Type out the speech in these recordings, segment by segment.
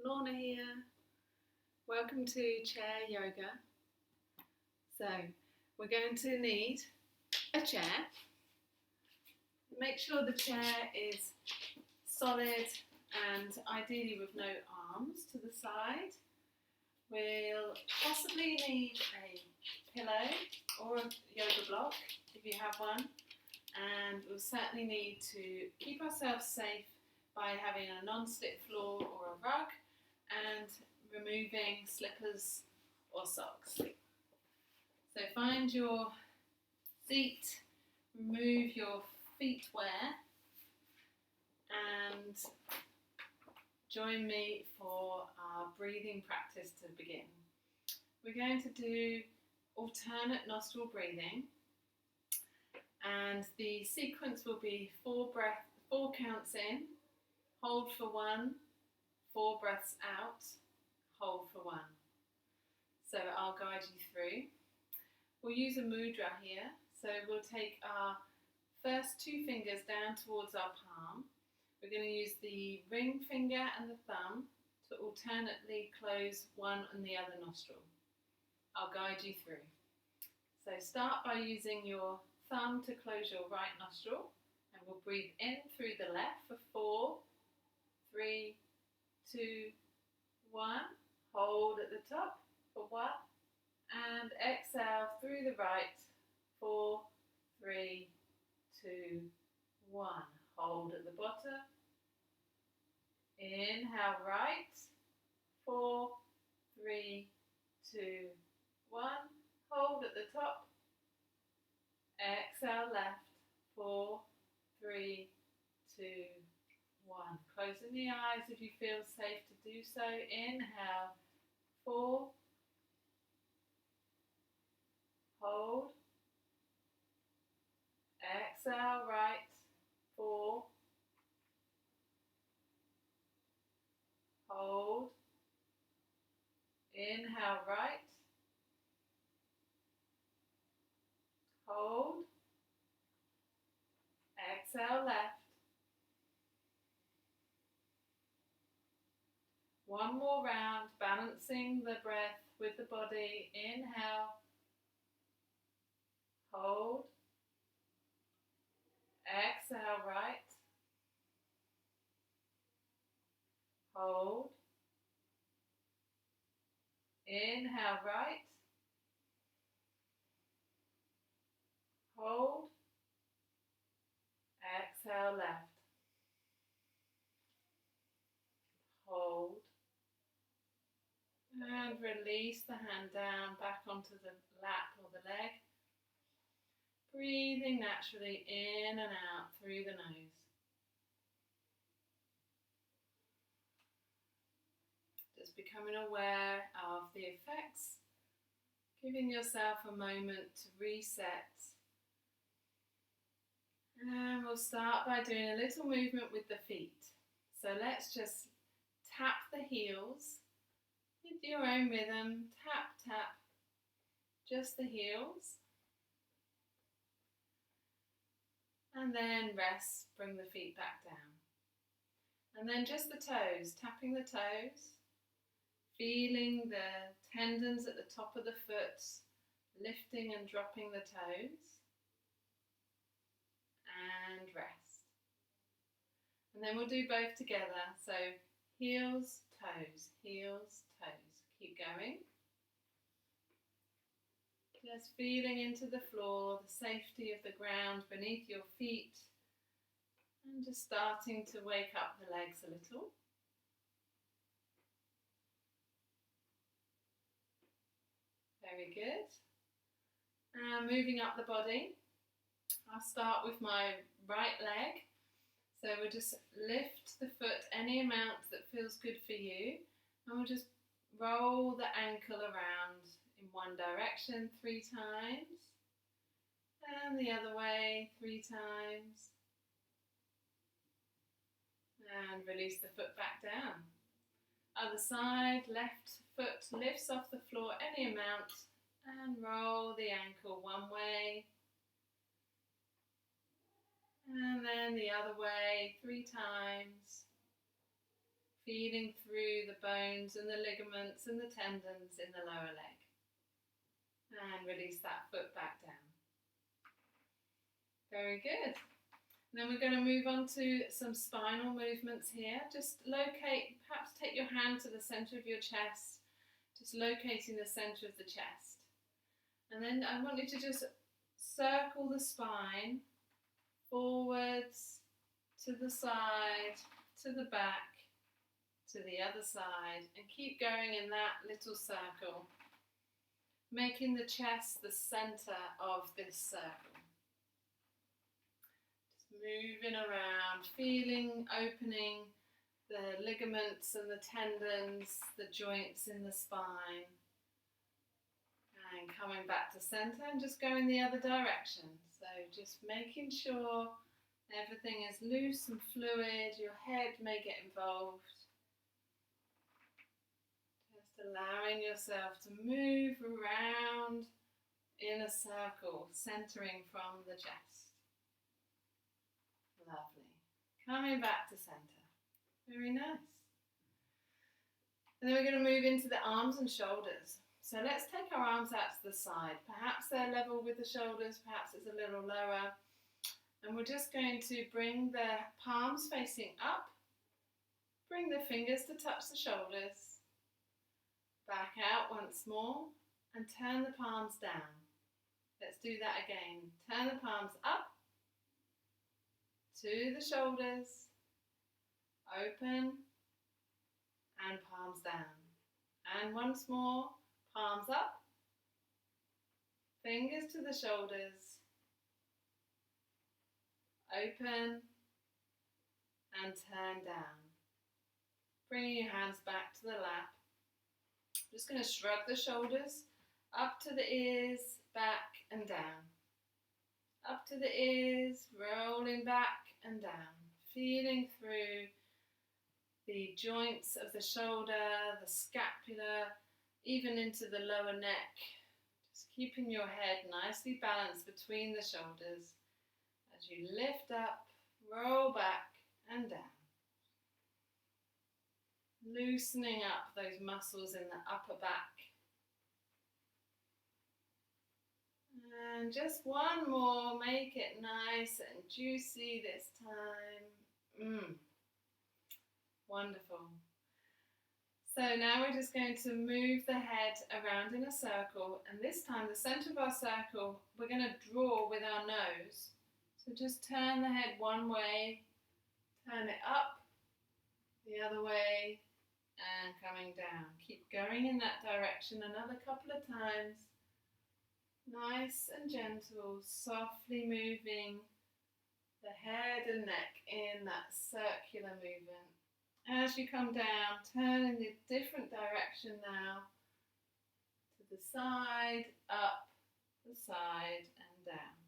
Lorna here. Welcome to Chair Yoga. So we're going to need a chair. Make sure the chair is solid and ideally with no arms to the side. We'll possibly need a pillow or a yoga block if you have one, and we'll certainly need to keep ourselves safe by having a non-slip floor or a rug and removing slippers or socks. So find your seat, remove your feet wear, and join me for our breathing practice to begin. We're going to do alternate nostril breathing, and the sequence will be 4 counts in, hold for 1, 4 breaths out, hold for 1. So I'll guide you through. We'll use a mudra here, so we'll take our first 2 fingers down towards our palm. We're going to use the ring finger and the thumb to alternately close one and the other nostril. I'll guide you through. So start by using your thumb to close your right nostril, and we'll breathe in through the left for 4, 3, 2, 1. Hold at the top for 1, and exhale through the right. 4, 3, 2, 1. Hold at the bottom. Inhale right. 4, 3, 2, 1. Hold at the top. Exhale left. 4, 3, 2, 1. Closing the eyes if you feel safe to do so. Inhale. 4. Hold. Exhale right. 4. Hold. Inhale right. Hold. Exhale left. One more round, balancing the breath with the body. Inhale. Hold. Exhale right. Hold. Inhale right. Hold. Exhale left. Hold. And release the hand down back onto the lap or the leg. Breathing naturally in and out through the nose. Just becoming aware of the effects. Giving yourself a moment to reset. And we'll start by doing a little movement with the feet. So let's just tap the heels with your own rhythm. Tap, tap, just the heels. And then rest, bring the feet back down. And then just the toes, tapping the toes, feeling the tendons at the top of the foot, lifting and dropping the toes. And rest. And then we'll do both together. So heels, toes, heels, toes. Keep going. Just feeling into the floor, the safety of the ground beneath your feet, and just starting to wake up the legs a little. Very good. And moving up the body, I'll start with my right leg. So we'll just lift the foot any amount that feels good for you, and we'll just roll the ankle around in one direction 3 times, and the other way 3 times, and release the foot back down. Other side, left foot lifts off the floor any amount, and roll the ankle one way, and then the other way 3 times. feeling through the bones and the ligaments and the tendons in the lower leg. And release that foot back down. Very good. And then we're going to move on to some spinal movements here. Just locate, perhaps take your hand to the center of your chest, just locating the center of the chest. And then I want you to just circle the spine forwards, to the side, to the back, to the other side, and keep going in that little circle, making the chest the center of this circle. Just moving around, feeling, opening the ligaments and the tendons, the joints in the spine, and coming back to center and just going the other direction. So just making sure everything is loose and fluid, your head may get involved. Just allowing yourself to move around in a circle, centering from the chest. Lovely. Coming back to center. Very nice. And then we're going to move into the arms and shoulders. So let's take our arms out to the side. Perhaps they're level with the shoulders, perhaps it's a little lower. And we're just going to bring the palms facing up, bring the fingers to touch the shoulders, back out once more, and turn the palms down. Let's do that again. Turn the palms up to the shoulders, open, and palms down. And once more, palms up, fingers to the shoulders, open, and turn down. Bringing your hands back to the lap. I'm just going to shrug the shoulders up to the ears, back and down. Up to the ears, rolling back and down. Feeling through the joints of the shoulder, the scapula, even into the lower neck. Just keeping your head nicely balanced between the shoulders as you lift up, roll back and down. Loosening up those muscles in the upper back. And just one more, make it nice and juicy this time. Wonderful. So now we're just going to move the head around in a circle, and this time the center of our circle we're going to draw with our nose. So just turn the head one way, turn it up, the other way, and coming down. Keep going in that direction another couple of times. Nice and gentle, softly moving the head and neck in that circular movement. As you come down, turn in a different direction now, to the side, up, the side and down.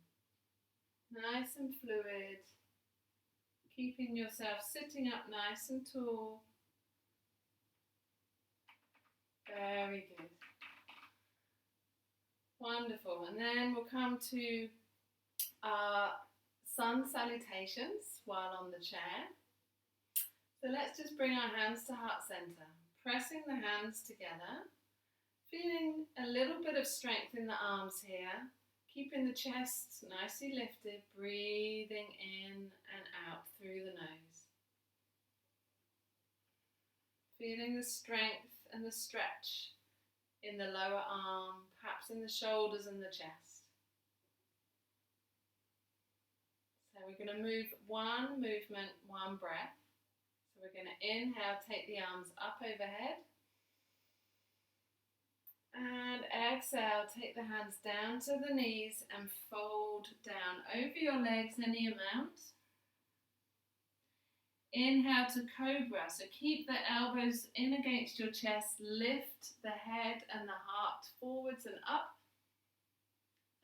Nice and fluid, keeping yourself sitting up nice and tall. Very good. Wonderful. And then we'll come to our sun salutations while on the chair. So let's just bring our hands to heart center, pressing the hands together, feeling a little bit of strength in the arms here, keeping the chest nicely lifted, breathing in and out through the nose. Feeling the strength and the stretch in the lower arm, perhaps in the shoulders and the chest. So we're going to move one movement, one breath. So we're going to inhale, take the arms up overhead. And exhale, take the hands down to the knees and fold down over your legs any amount. Inhale to cobra, so keep the elbows in against your chest, lift the head and the heart forwards and up.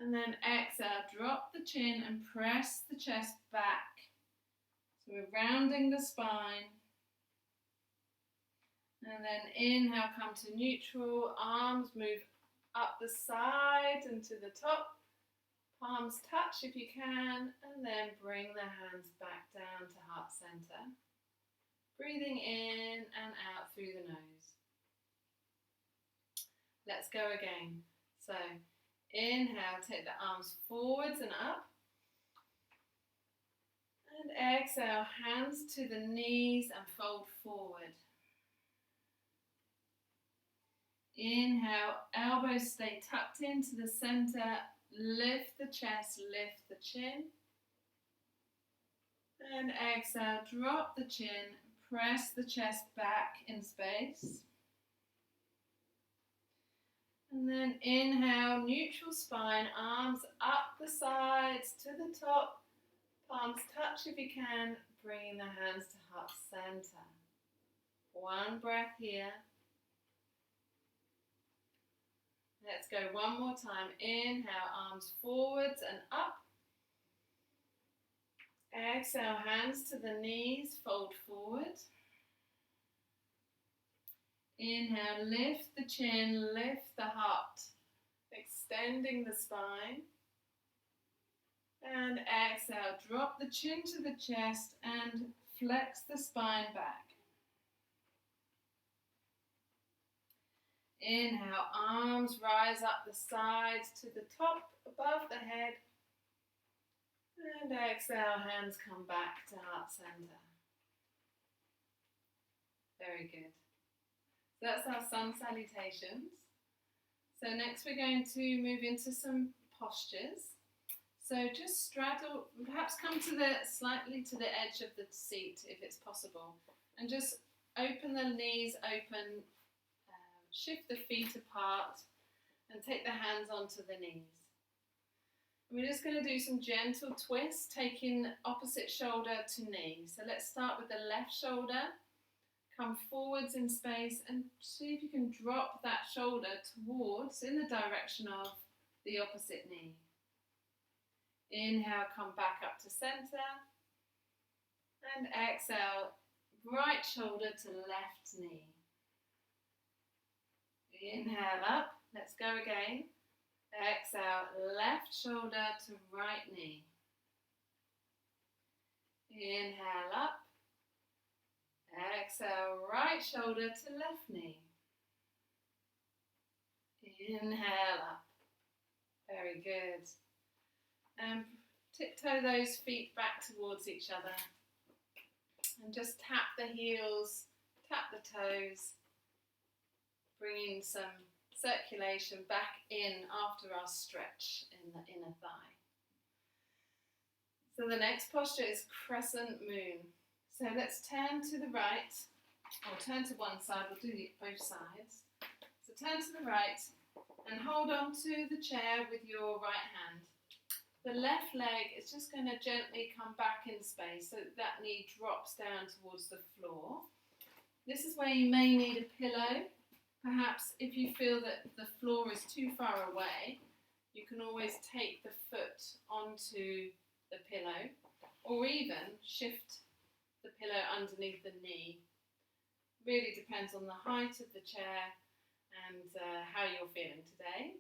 And then exhale, drop the chin and press the chest back. So we're rounding the spine. And then inhale, come to neutral, arms move up the side and to the top. Palms touch if you can, and then bring the hands back down to heart center. Breathing in and out through the nose. Let's go again. So inhale, take the arms forwards and up. And exhale, hands to the knees and fold forward. Inhale, elbows stay tucked into the center. Lift the chest, lift the chin. And exhale, drop the chin, press the chest back in space. And then inhale, neutral spine, arms up the sides to the top. Palms touch if you can, bringing the hands to heart center. One breath here. Let's go one more time. Inhale, arms forwards and up. Exhale, hands to the knees, fold forward. Inhale, lift the chin, lift the heart, extending the spine. And exhale, drop the chin to the chest and flex the spine back. Inhale, arms rise up the sides to the top, above the head. And exhale, hands come back to heart center. Very good. So that's our sun salutations. So next we're going to move into some postures. So just straddle, perhaps come to slightly to the edge of the seat if it's possible. And just open the knees open, shift the feet apart and take the hands onto the knees. We're just going to do some gentle twists, taking opposite shoulder to knee. So let's start with the left shoulder. Come forwards in space and see if you can drop that shoulder towards, in the direction of the opposite knee. Inhale, come back up to center. And exhale, right shoulder to left knee. Inhale up, let's go again. Exhale, left shoulder to right knee. Inhale up. Exhale, right shoulder to left knee. Inhale up. Very good. And tiptoe those feet back towards each other. And just tap the heels, tap the toes, bringing some circulation back in after our stretch in the inner thigh. So the next posture is crescent moon. So let's turn to the right, or turn to one side, we'll do both sides. So turn to the right and hold on to the chair with your right hand. The left leg is just going to gently come back in space so that knee drops down towards the floor. This is where you may need a pillow. Perhaps if you feel that the floor is too far away, you can always take the foot onto the pillow, or even shift the pillow underneath the knee. Really depends on the height of the chair and how you're feeling today.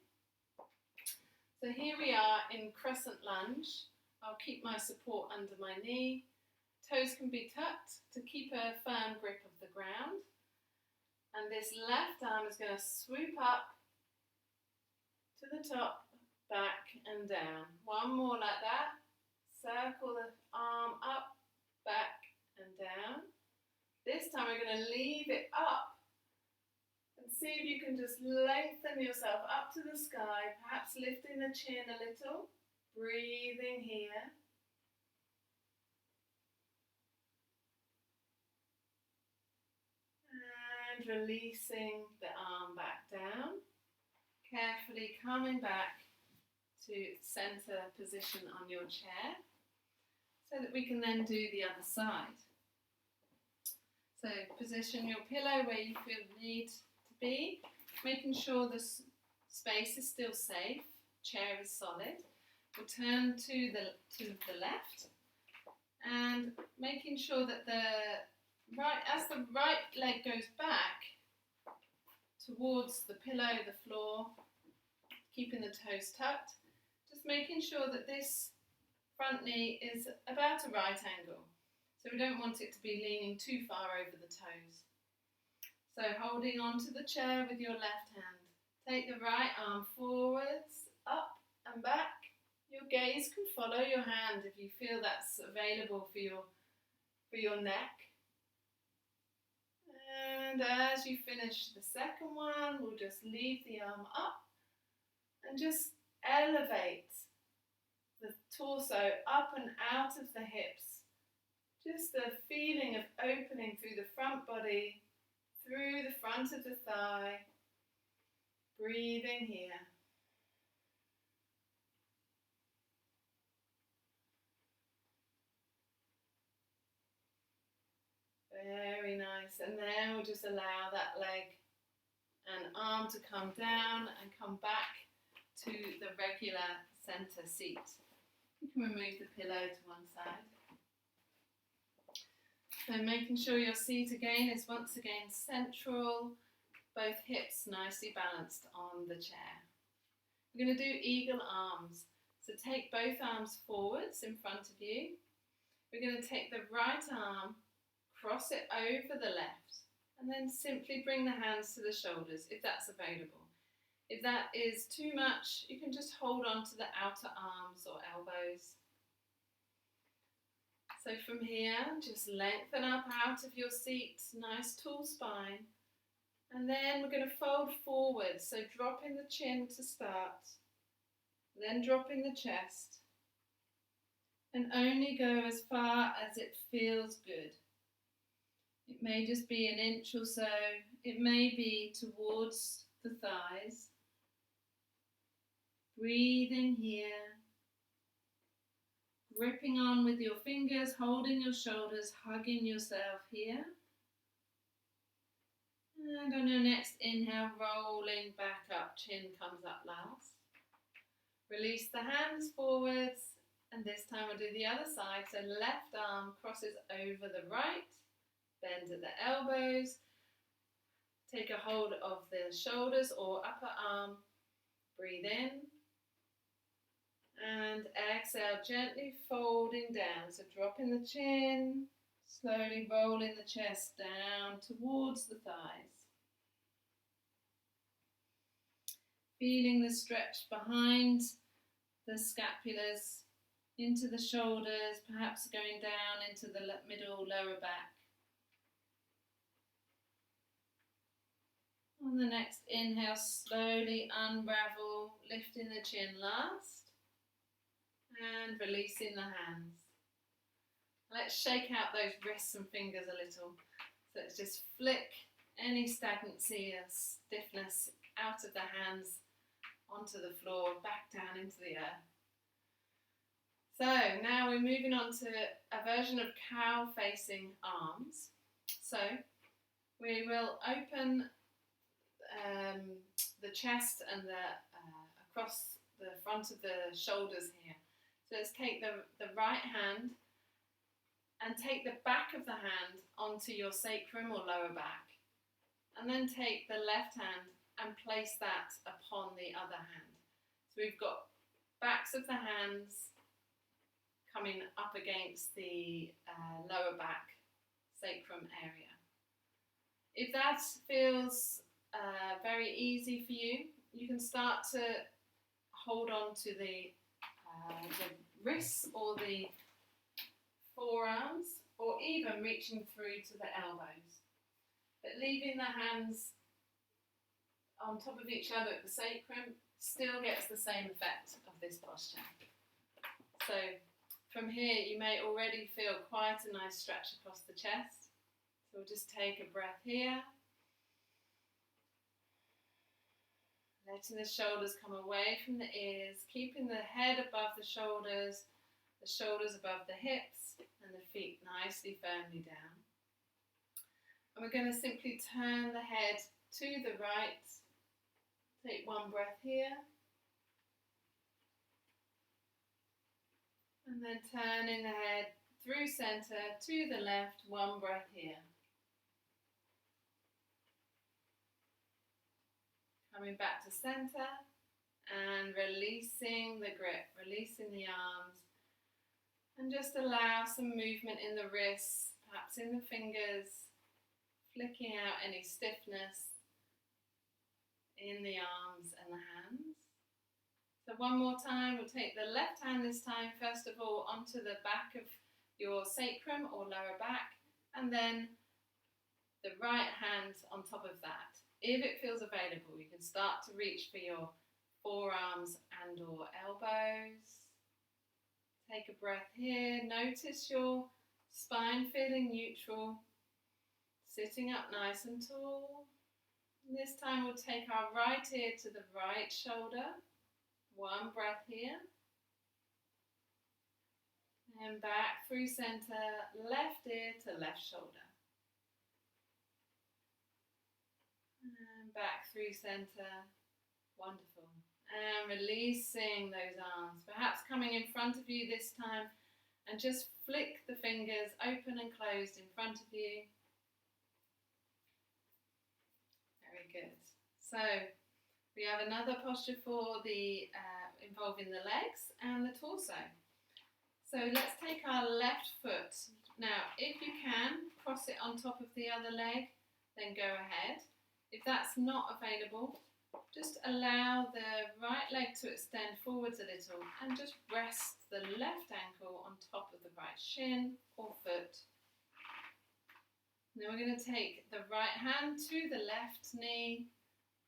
So here we are in crescent lunge. I'll keep my support under my knee. Toes can be tucked to keep a firm grip of the ground. And this left arm is going to swoop up to the top, back and down. One more like that. Circle the arm up, back and down. This time we're going to leave it up and see if you can just lengthen yourself up to the sky, perhaps lifting the chin a little, breathing here. And releasing the arm back down, carefully coming back to center position on your chair so that we can then do the other side. So position your pillow where you feel the need to be, making sure the space is still safe, chair is solid. We'll turn to the left and making sure that as the right leg goes back towards the pillow, the floor, keeping the toes tucked, just making sure that this front knee is about a right angle. So we don't want it to be leaning too far over the toes. So holding onto the chair with your left hand. Take the right arm forwards, up and back. Your gaze can follow your hand if you feel that's available for your neck. And as you finish the second one, we'll just leave the arm up and just elevate the torso up and out of the hips. Just a feeling of opening through the front body, through the front of the thigh. Breathing here. Very nice. And then we'll just allow that leg and arm to come down and come back to the regular center seat. You can remove the pillow to one side. So making sure your seat again is once again central, both hips nicely balanced on the chair. We're going to do eagle arms. So take both arms forwards in front of you. We're going to take the right arm, cross it over the left, and then simply bring the hands to the shoulders if that's available. If that is too much, you can just hold on to the outer arms or elbows. So from here, just lengthen up out of your seat, nice tall spine. And then we're going to fold forward, so dropping the chin to start, then dropping the chest, and only go as far as it feels good. It may just be an inch or so, it may be towards the thighs. Breathing here, gripping on with your fingers, holding your shoulders, hugging yourself here. And on your next inhale, rolling back up, chin comes up last. Release the hands forwards, and this time we'll do the other side. So left arm crosses over the right, bend at the elbows, take a hold of the shoulders or upper arm, breathe in, and exhale, gently folding down. So dropping the chin, slowly rolling the chest down towards the thighs. Feeling the stretch behind the scapulars, into the shoulders, perhaps going down into the middle lower back. On the next inhale, slowly unravel, lifting the chin last, and releasing the hands. Let's shake out those wrists and fingers a little. So let's just flick any stagnancy or stiffness out of the hands onto the floor, back down into the earth. So now we're moving on to a version of cow facing arms. So we will open the chest and across the front of the shoulders here. So let's take the right hand and take the back of the hand onto your sacrum or lower back. And then take the left hand and place that upon the other hand. So we've got backs of the hands coming up against the lower back sacrum area. If that feels very easy for you, you can start to hold on to the wrists or the forearms, or even reaching through to the elbows. But leaving the hands on top of each other at the sacrum still gets the same effect of this posture. So from here you may already feel quite a nice stretch across the chest. So we'll just take a breath here. Letting the shoulders come away from the ears, keeping the head above the shoulders above the hips, and the feet nicely firmly down. And we're going to simply turn the head to the right. Take one breath here. And then turning the head through center to the left, one breath here. Coming back to center and releasing the grip, releasing the arms. And just allow some movement in the wrists, perhaps in the fingers, flicking out any stiffness in the arms and the hands. So one more time, we'll take the left hand this time, first of all, onto the back of your sacrum or lower back, and then the right hand on top of that. If it feels available, you can start to reach for your forearms and or elbows. Take a breath here. Notice your spine feeling neutral, sitting up nice and tall. And this time we'll take our right ear to the right shoulder. One breath here. And back through center, left ear to left shoulder. And back through center. Wonderful. And releasing those arms. Perhaps coming in front of you this time and just flick the fingers open and closed in front of you. Very good. So we have another posture for the involving the legs and the torso. So let's take our left foot. Now, if you can, cross it on top of the other leg, then go ahead. If that's not available, just allow the right leg to extend forwards a little and just rest the left ankle on top of the right shin or foot. Now we're going to take the right hand to the left knee,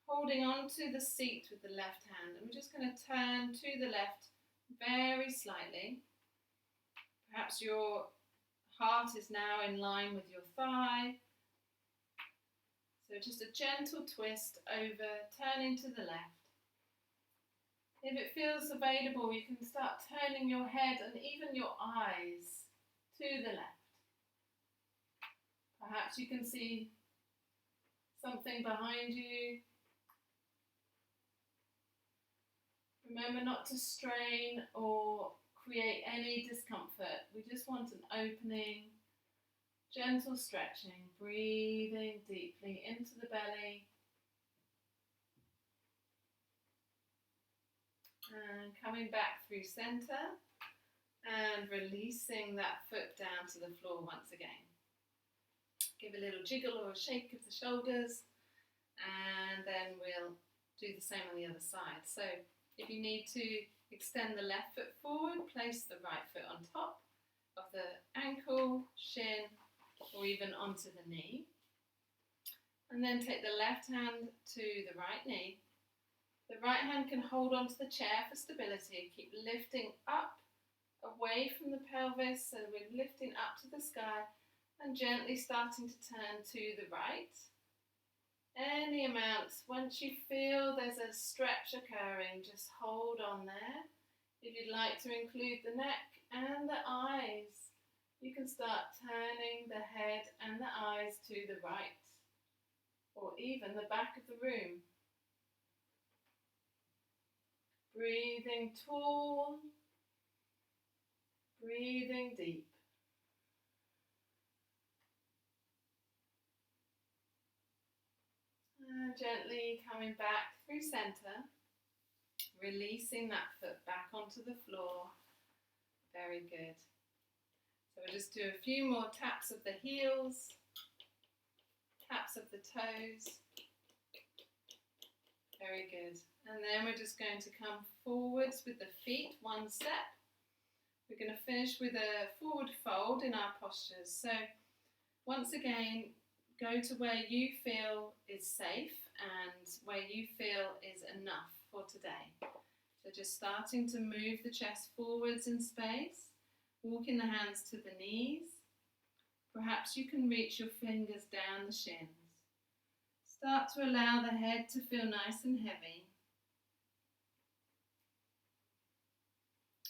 holding on to the seat with the left hand, and we're just going to turn to the left very slightly. Perhaps your heart is now in line with your thigh. So just a gentle twist over, turning to the left. If it feels available, you can start turning your head and even your eyes to the left. Perhaps you can see something behind you. Remember not to strain or create any discomfort. We just want an opening, gentle stretching, breathing deeply into the belly. And coming back through center and releasing that foot down to the floor once again. Give a little jiggle or a shake of the shoulders, and then we'll do the same on the other side. So if you need to extend the left foot forward, place the right foot on top of the ankle, shin, or even onto the knee. And then take the left hand to the right knee. The right hand can hold onto the chair for stability. Keep lifting up, away from the pelvis, so we're lifting up to the sky and gently starting to turn to the right. Any amount. Once you feel there's a stretch occurring, just hold on there. If you'd like to include the neck and the eyes, you can start turning the head and the eyes to the right, or even the back of the room. Breathing tall, breathing deep. And gently coming back through center, releasing that foot back onto the floor. Very good. So we'll just do a few more taps of the heels, taps of the toes. Very good. And then we're just going to come forwards with the feet, one step. We're going to finish with a forward fold in our postures. So once again, go to where you feel is safe and where you feel is enough for today. So just starting to move the chest forwards in space, walking the hands to the knees. Perhaps you can reach your fingers down the shins. Start to allow the head to feel nice and heavy.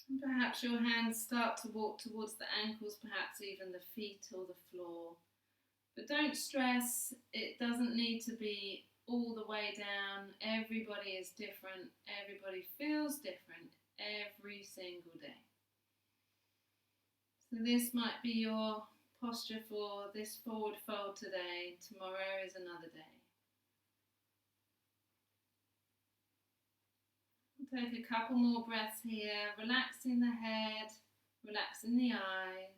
And perhaps your hands start to walk towards the ankles, perhaps even the feet or the floor. But don't stress, it doesn't need to be all the way down. Everybody is different, everybody feels different every single day. So this might be your posture for this forward fold today. Tomorrow is another day. We'll take a couple more breaths here, relaxing the head, Relaxing the eyes.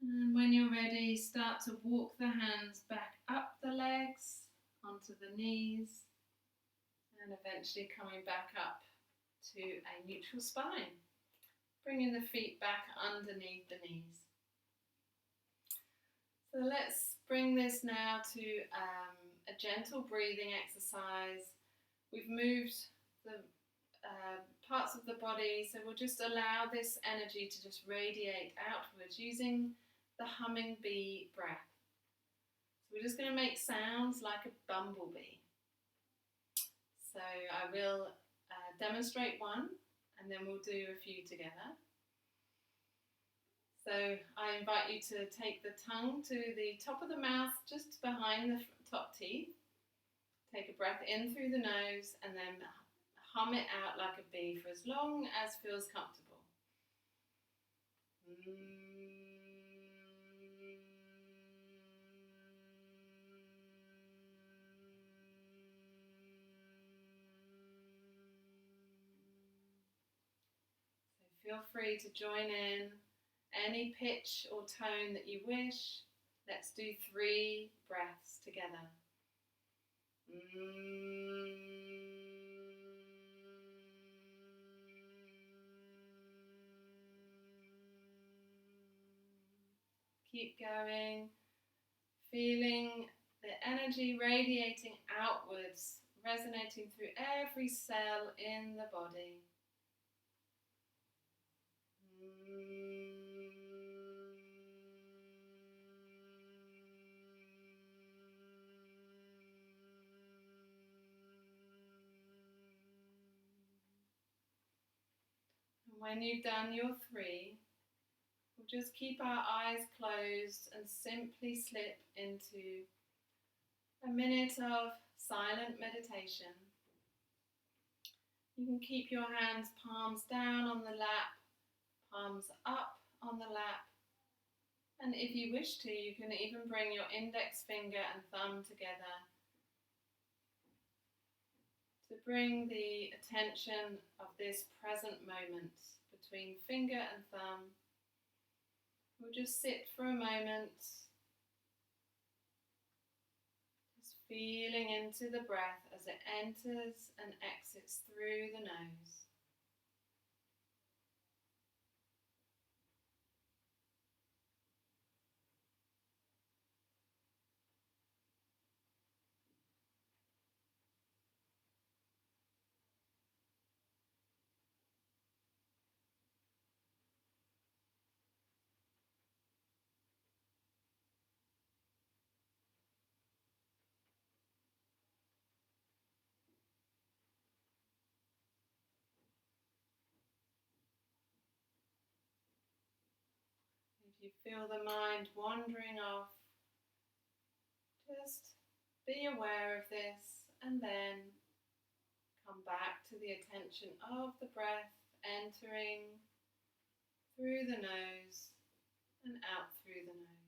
And when you're ready, start to walk the hands back up the legs, onto the knees, and eventually coming back up to a neutral spine. Bringing the feet back underneath the knees. So let's bring this now to a gentle breathing exercise. We've moved the parts of the body, so we'll just allow this energy to just radiate outwards using the humming bee breath. So we're just going to make sounds like a bumblebee. So I will demonstrate one, and then we'll do a few together. So I invite you to take the tongue to the top of the mouth, just behind the top teeth. Take a breath in through the nose and then hum it out like a bee for as long as feels comfortable. So feel free to join in any pitch or tone that you wish. Let's do 3 breaths together. Keep going, feeling the energy radiating outwards, resonating through every cell in the body. When you've done your 3, we'll just keep our eyes closed and simply slip into a minute of silent meditation. You can keep your hands palms down on the lap, palms up on the lap, and if you wish to, you can even bring your index finger and thumb together to bring the attention of this present moment between finger and thumb. We'll just sit for a moment, just feeling into the breath as it enters and exits through the nose. If you feel the mind wandering off, just be aware of this and then come back to the attention of the breath entering through the nose and out through the nose.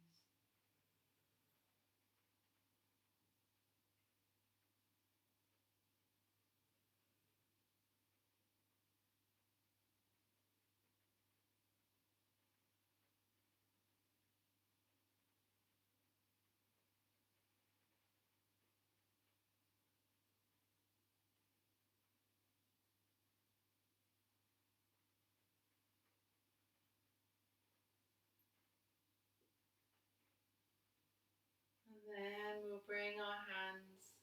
And then we'll bring our hands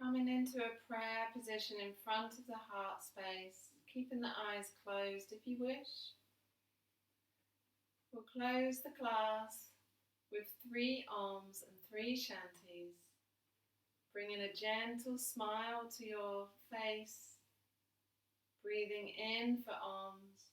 coming into a prayer position in front of the heart space, keeping the eyes closed if you wish. We'll close the class with 3 Oms and 3 Shantis, bringing a gentle smile to your face, breathing in for Oms.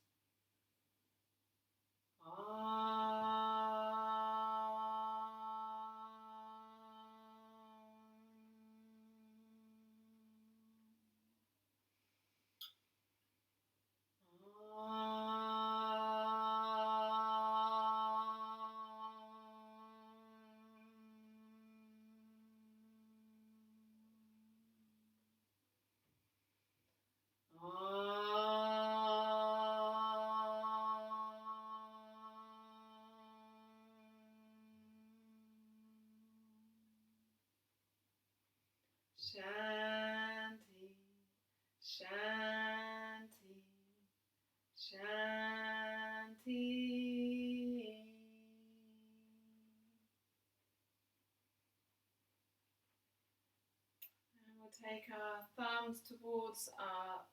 our thumbs towards our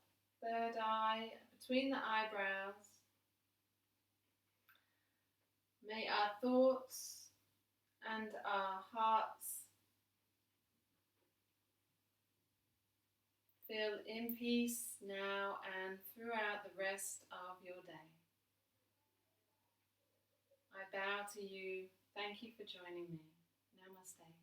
third eye, between the eyebrows. May our thoughts and our hearts feel in peace now and throughout the rest of your day. I bow to you. Thank you for joining me. Namaste.